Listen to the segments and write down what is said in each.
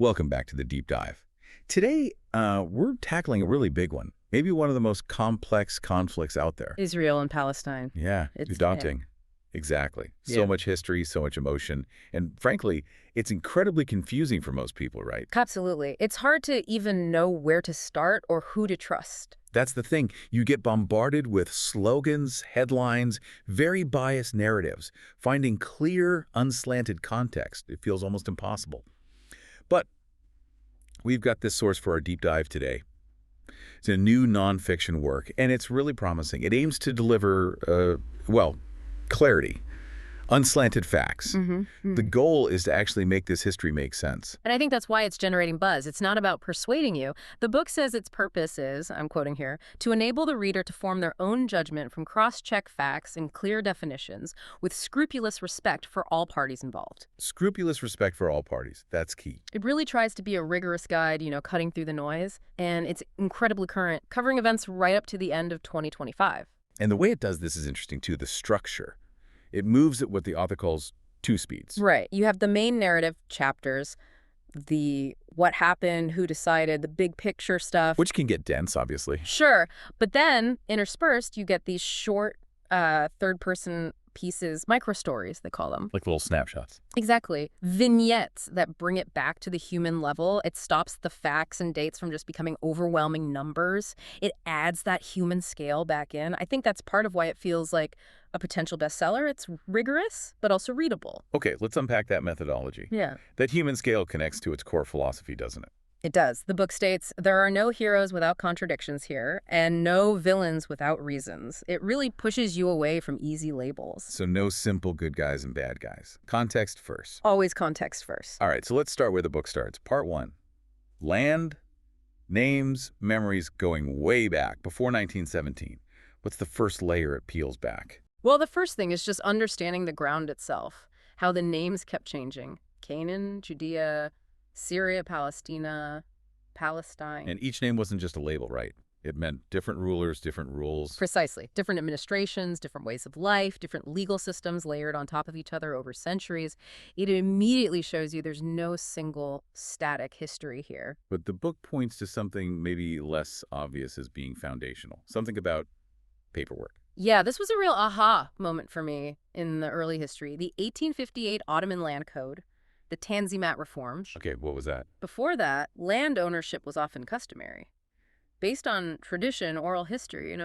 Welcome back to the deep dive. Today, we're tackling a really big one, maybe one of the most complex conflicts out there. Israel and Palestine. Yeah, It's daunting. Exactly. So Yeah. much history, so much emotion, and frankly, it's incredibly confusing for most people, right? Absolutely. It's hard to even know where to start or who to trust. That's the thing. You get bombarded with slogans, headlines, very biased narratives. Finding clear, unslanted context, it feels almost impossible. But we've got this source for our deep dive today. It's a new nonfiction work, and it's really promising. It aims to deliver, clarity, unslanted facts. The goal is to actually make this history make sense. And I think that's why it's generating buzz. It's not about persuading you. The book says its purpose is, I'm quoting here, to enable the reader to form their own judgment from cross-check facts and clear definitions with scrupulous respect for all parties involved. Scrupulous respect for all parties. That's key. It really tries to be a rigorous guide, cutting through the noise, and it's incredibly current, covering events right up to the end of 2025. And the way it does this is interesting, too, the structure. It moves at what the author calls two speeds. Right. You have the main narrative chapters, the what happened, who decided, the big picture stuff. Which can get dense, obviously. Sure. But then, interspersed, you get these short third-person pieces, micro-stories, they call them. Like little snapshots. Exactly. Vignettes that bring it back to the human level. It stops the facts and dates from just becoming overwhelming numbers. It adds that human scale back in. I think that's part of why it feels like a potential bestseller. It's rigorous, but also readable. Okay, let's unpack that methodology. Yeah. That human scale connects to its core philosophy, doesn't it? It does. The book states, there are no heroes without contradictions here, and no villains without reasons. It really pushes you away from easy labels. So no simple good guys and bad guys. Context first. Always context first. All right, so let's start where the book starts. Part 1. Land, names, memories going way back, before 1917. What's the first layer it peels back? Well, the first thing is just understanding the ground itself, how the names kept changing. Canaan, Judea, Syria, Palestina, Palestine. And each name wasn't just a label, right? It meant different rulers, different rules. Precisely. Different administrations, different ways of life, different legal systems layered on top of each other over centuries. It immediately shows you there's no single static history here. But the book points to something maybe less obvious as being foundational. Something about paperwork. Yeah, this was a real aha moment for me in the early history. The 1858 Ottoman Land Code, the Tanzimat reforms. Okay, what was that? Before that, land ownership was often customary. Based on tradition, oral history,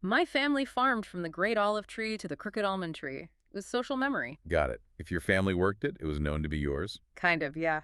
my family farmed from the great olive tree to the crooked almond tree. It was social memory. Got it. If your family worked it, it was known to be yours. Kind of, yeah.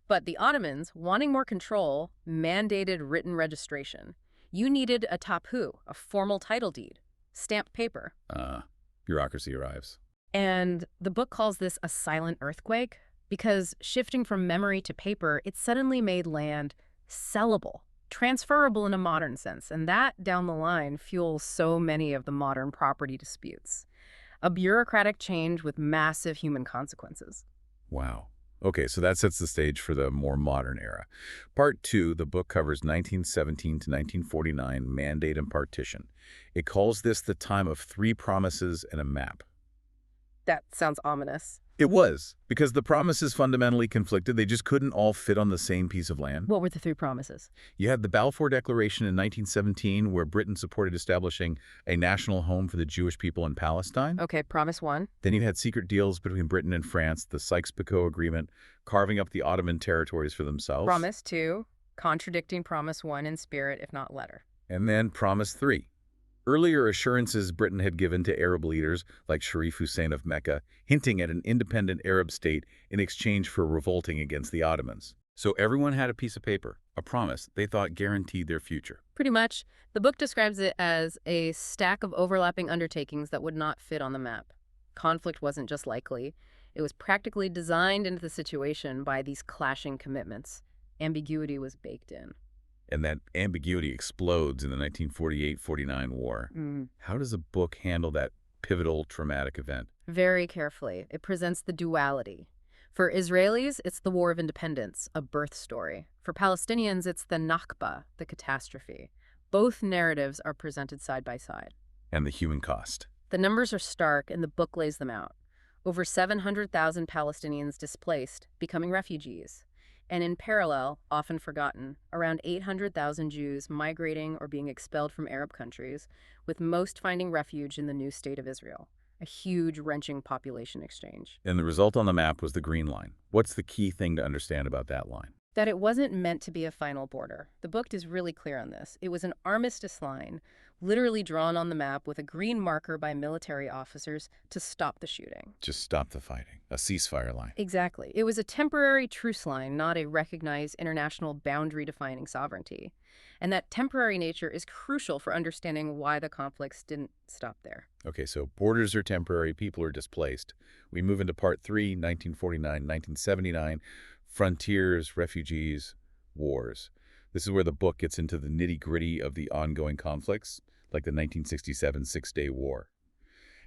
But the Ottomans, wanting more control, mandated written registration. You needed a tapu, a formal title deed, stamped paper. Bureaucracy arrives. And the book calls this a silent earthquake because shifting from memory to paper, it suddenly made land sellable, transferable in a modern sense. And that, down the line, fuels so many of the modern property disputes. A bureaucratic change with massive human consequences. Wow. Okay, so that sets the stage for the more modern era. Part 2, the book covers 1917 to 1949, mandate and partition. It calls this the time of 3 promises and a map. That sounds ominous. It was, because the promises fundamentally conflicted. They just couldn't all fit on the same piece of land. What were the 3 promises? You had the Balfour Declaration in 1917, where Britain supported establishing a national home for the Jewish people in Palestine. Okay, promise 1. Then you had secret deals between Britain and France, the Sykes-Picot Agreement, carving up the Ottoman territories for themselves. Promise 2, contradicting promise 1 in spirit, if not letter. And then promise 3. Earlier assurances Britain had given to Arab leaders like Sharif Hussein of Mecca, hinting at an independent Arab state in exchange for revolting against the Ottomans. So everyone had a piece of paper, a promise they thought guaranteed their future. Pretty much. The book describes it as a stack of overlapping undertakings that would not fit on the map. Conflict wasn't just likely. It was practically designed into the situation by these clashing commitments. Ambiguity was baked in. And that ambiguity explodes in the 1948-49 war. How does a book handle that pivotal traumatic event? Very carefully. It presents the duality. For Israelis, it's the War of Independence, a birth story. For Palestinians, it's the Nakba, the catastrophe. Both narratives are presented side by side. And the human cost. The numbers are stark, and the book lays them out. Over 700,000 Palestinians displaced, becoming refugees. And in parallel, often forgotten, around 800,000 Jews migrating or being expelled from Arab countries, with most finding refuge in the new state of Israel. A huge, wrenching population exchange. And the result on the map was the green line. What's the key thing to understand about that line? That it wasn't meant to be a final border. The book is really clear on this. It was an armistice line, literally drawn on the map with a green marker by military officers to stop the shooting. Just stop the fighting. A ceasefire line. Exactly. It was a temporary truce line, not a recognized international boundary-defining sovereignty. And that temporary nature is crucial for understanding why the conflicts didn't stop there. Okay, so borders are temporary, people are displaced. We move into part 3, 1949, 1979, frontiers, refugees, wars. This is where the book gets into the nitty-gritty of the ongoing conflicts, like the 1967 Six-Day War.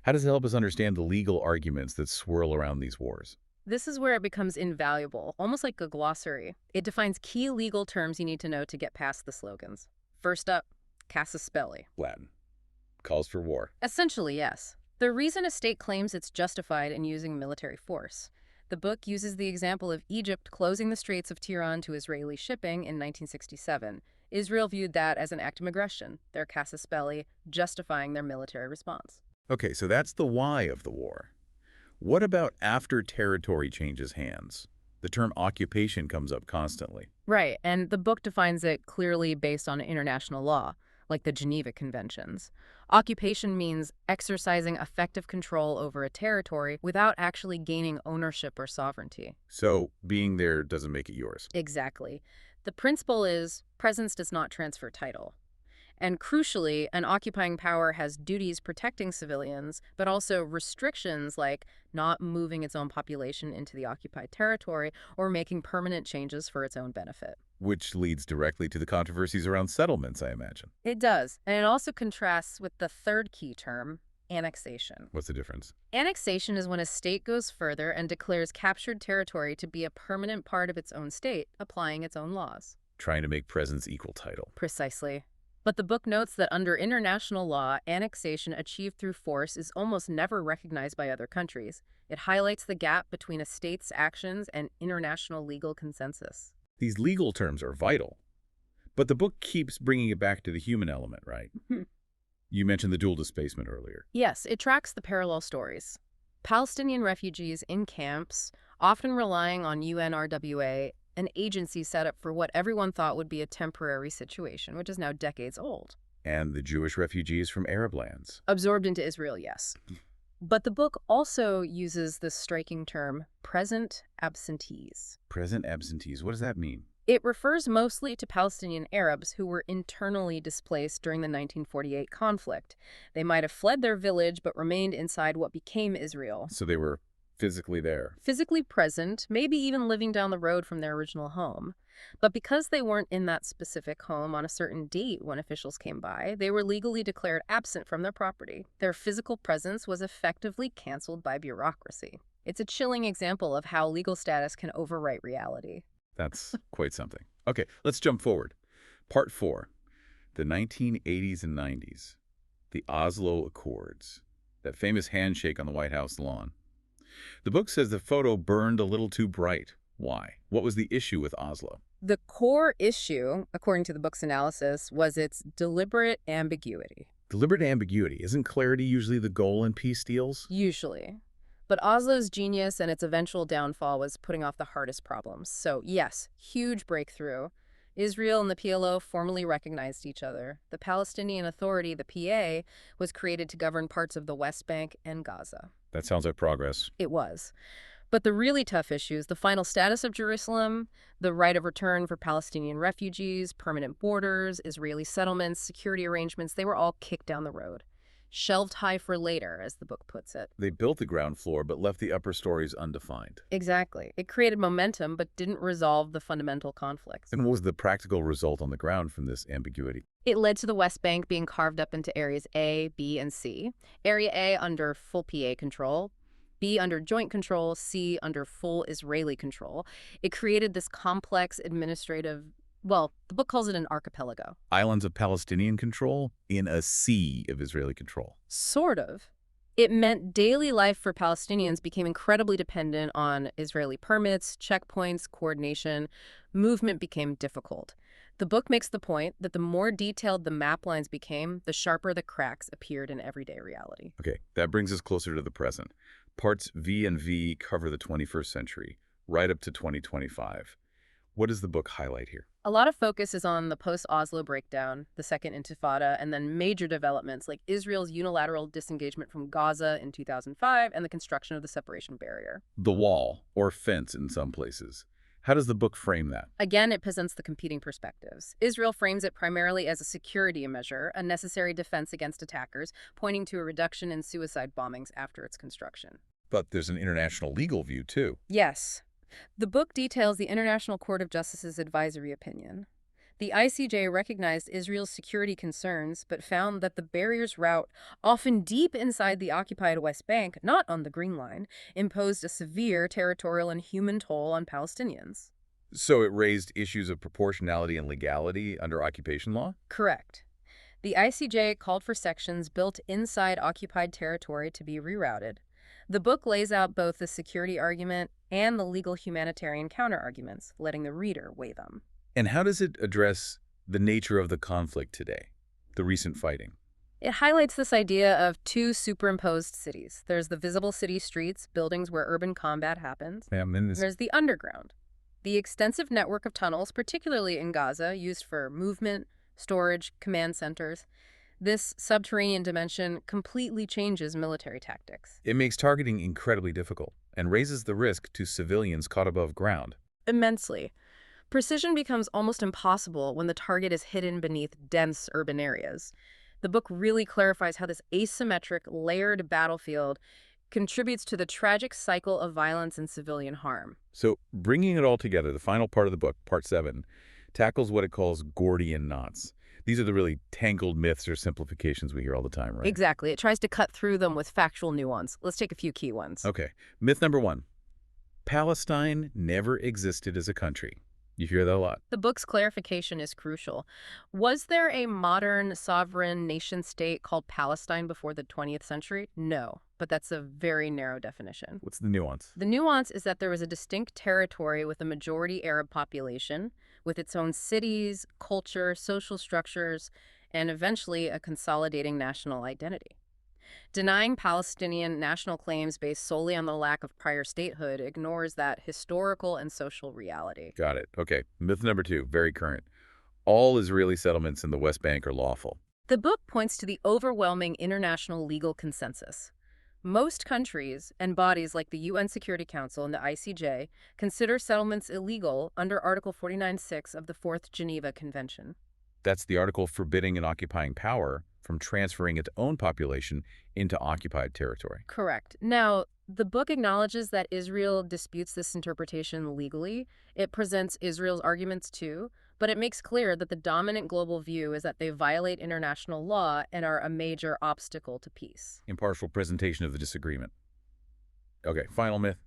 How does it help us understand the legal arguments that swirl around these wars? This is where it becomes invaluable, almost like a glossary. It defines key legal terms you need to know to get past the slogans. First up, casus belli. Latin. Calls for war. Essentially, yes. The reason a state claims it's justified in using military force. The book uses the example of Egypt closing the Straits of Tiran to Israeli shipping in 1967. Israel viewed that as an act of aggression, their casus belli justifying their military response. Okay, so that's the why of the war. What about after territory changes hands? The term occupation comes up constantly. Right, and the book defines it clearly based on international law, like the Geneva Conventions. Occupation means exercising effective control over a territory without actually gaining ownership or sovereignty. So being there doesn't make it yours. Exactly. The principle is presence does not transfer title. And crucially, an occupying power has duties protecting civilians, but also restrictions like not moving its own population into the occupied territory or making permanent changes for its own benefit. Which leads directly to the controversies around settlements, I imagine. It does, and it also contrasts with the third key term, annexation. What's the difference? Annexation is when a state goes further and declares captured territory to be a permanent part of its own state, applying its own laws. Trying to make presence equal title. Precisely. But the book notes that under international law, annexation achieved through force is almost never recognized by other countries. It highlights the gap between a state's actions and international legal consensus. These legal terms are vital. But the book keeps bringing it back to the human element, right? You mentioned the dual displacement earlier. Yes, it tracks the parallel stories. Palestinian refugees in camps, often relying on UNRWA, an agency set up for what everyone thought would be a temporary situation, which is now decades old. And the Jewish refugees from Arab lands. Absorbed into Israel, yes. But the book also uses the striking term, present absentees. Present absentees, what does that mean? It refers mostly to Palestinian Arabs who were internally displaced during the 1948 conflict. They might have fled their village but remained inside what became Israel. So they were physically there. Physically present, maybe even living down the road from their original home. But because they weren't in that specific home on a certain date when officials came by, they were legally declared absent from their property. Their physical presence was effectively canceled by bureaucracy. It's a chilling example of how legal status can overwrite reality. That's quite something. Okay, let's jump forward. Part 4, the 1980s and 90s, the Oslo Accords, that famous handshake on the White House lawn. The book says the photo burned a little too bright. Why? What was the issue with Oslo? The core issue, according to the book's analysis, was its deliberate ambiguity. Deliberate ambiguity. Isn't clarity usually the goal in peace deals? Usually. But Oslo's genius and its eventual downfall was putting off the hardest problems. So yes, huge breakthrough. Israel and the PLO formally recognized each other. The Palestinian Authority, the PA, was created to govern parts of the West Bank and Gaza. That sounds like progress. It was. But the really tough issues, the final status of Jerusalem, the right of return for Palestinian refugees, permanent borders, Israeli settlements, security arrangements, they were all kicked down the road. Shelved high for later, as the book puts it. They built the ground floor but left the upper stories undefined. Exactly. It created momentum but didn't resolve the fundamental conflicts. And what was the practical result on the ground from this ambiguity? It led to the West Bank being carved up into areas A, B, and C. Area A under full PA control, B under joint control, C under full Israeli control. It created this complex administrative, well, the book calls it an archipelago. Islands of Palestinian control in a sea of Israeli control. Sort of. It meant daily life for Palestinians became incredibly dependent on Israeli permits, checkpoints, coordination. Movement became difficult. The book makes the point that the more detailed the map lines became, the sharper the cracks appeared in everyday reality. Okay, that brings us closer to the present. Parts V and V cover the 21st century, right up to 2025. What does the book highlight here? A lot of focus is on the post-Oslo breakdown, the Second Intifada, and then major developments like Israel's unilateral disengagement from Gaza in 2005 and the construction of the separation barrier. The wall, or fence in some places. How does the book frame that? Again, it presents the competing perspectives. Israel frames it primarily as a security measure, a necessary defense against attackers, pointing to a reduction in suicide bombings after its construction. But there's an international legal view, too. Yes. The book details the International Court of Justice's advisory opinion. The ICJ recognized Israel's security concerns, but found that the barrier's route, often deep inside the occupied West Bank, not on the Green Line, imposed a severe territorial and human toll on Palestinians. So it raised issues of proportionality and legality under occupation law? Correct. The ICJ called for sections built inside occupied territory to be rerouted. The book lays out both the security argument and the legal humanitarian counterarguments, letting the reader weigh them. And how does it address the nature of the conflict today, the recent fighting? It highlights this idea of two superimposed cities. There's the visible city streets, buildings where urban combat happens. There's the underground, the extensive network of tunnels, particularly in Gaza, used for movement, storage, command centers. This subterranean dimension completely changes military tactics. It makes targeting incredibly difficult and raises the risk to civilians caught above ground. Immensely. Precision becomes almost impossible when the target is hidden beneath dense urban areas. The book really clarifies how this asymmetric, layered battlefield contributes to the tragic cycle of violence and civilian harm. So, bringing it all together, the final part of the book, part 7, tackles what it calls Gordian knots. These are the really tangled myths or simplifications we hear all the time, right? Exactly. It tries to cut through them with factual nuance. Let's take a few key ones. Okay. Myth number 1. Palestine never existed as a country. You hear that a lot. The book's clarification is crucial. Was there a modern sovereign nation-state called Palestine before the 20th century? No, but that's a very narrow definition. What's the nuance? The nuance is that there was a distinct territory with a majority Arab population, with its own cities, culture, social structures, and eventually a consolidating national identity. Denying Palestinian national claims based solely on the lack of prior statehood ignores that historical and social reality. Got it. Okay. Myth number 2, very current. All Israeli settlements in the West Bank are lawful. The book points to the overwhelming international legal consensus. Most countries and bodies like the UN Security Council and the ICJ consider settlements illegal under Article 49.6 of the Fourth Geneva Convention. That's the article forbidding an occupying power from transferring its own population into occupied territory. Correct. Now, the book acknowledges that Israel disputes this interpretation legally. It presents Israel's arguments too, but it makes clear that the dominant global view is that they violate international law and are a major obstacle to peace. Impartial presentation of the disagreement. Okay, final myth.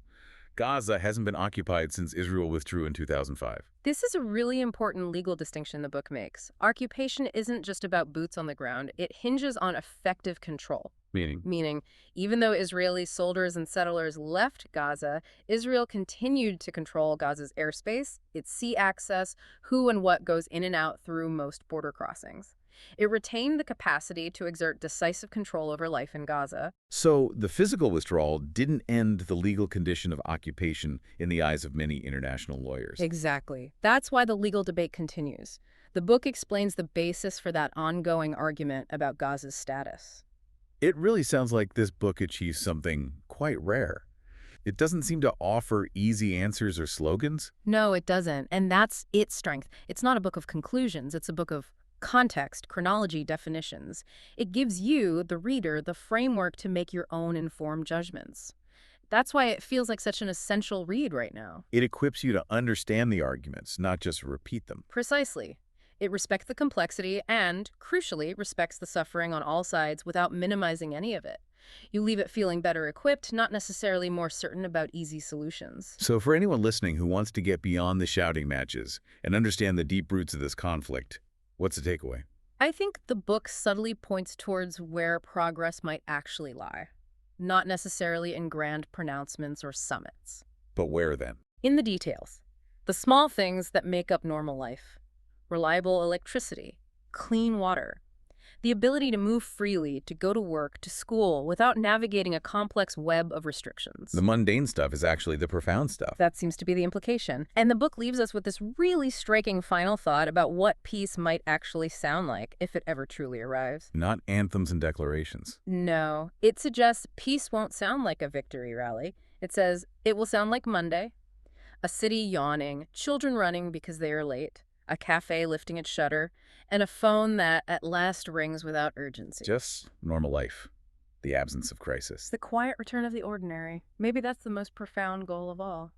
Gaza hasn't been occupied since Israel withdrew in 2005. This is a really important legal distinction the book makes. Occupation isn't just about boots on the ground. It hinges on effective control. Meaning, even though Israeli soldiers and settlers left Gaza, Israel continued to control Gaza's airspace, its sea access, who and what goes in and out through most border crossings. It retained the capacity to exert decisive control over life in Gaza. So the physical withdrawal didn't end the legal condition of occupation in the eyes of many international lawyers. Exactly. That's why the legal debate continues. The book explains the basis for that ongoing argument about Gaza's status. It really sounds like this book achieves something quite rare. It doesn't seem to offer easy answers or slogans. No, it doesn't. And that's its strength. It's not a book of conclusions. It's a book of context, chronology, definitions. It gives you, the reader, the framework to make your own informed judgments. That's why it feels like such an essential read right now. It equips you to understand the arguments, not just repeat them. Precisely. It respects the complexity and, crucially, respects the suffering on all sides without minimizing any of it. You leave it feeling better equipped, not necessarily more certain about easy solutions. So for anyone listening who wants to get beyond the shouting matches and understand the deep roots of this conflict, what's the takeaway? I think the book subtly points towards where progress might actually lie. not necessarily in grand pronouncements or summits. But where then? In the details, the small things that make up normal life: reliable electricity, clean water, the ability to move freely, to go to work, to school, without navigating a complex web of restrictions. The mundane stuff is actually the profound stuff. That seems to be the implication. And the book leaves us with this really striking final thought about what peace might actually sound like if it ever truly arrives. Not anthems and declarations. No, it suggests peace won't sound like a victory rally. It says it will sound like Monday, a city yawning, children running because they are late, a cafe lifting its shutter, and a phone that at last rings without urgency. Just normal life. The absence of crisis. It's the quiet return of the ordinary. Maybe that's the most profound goal of all.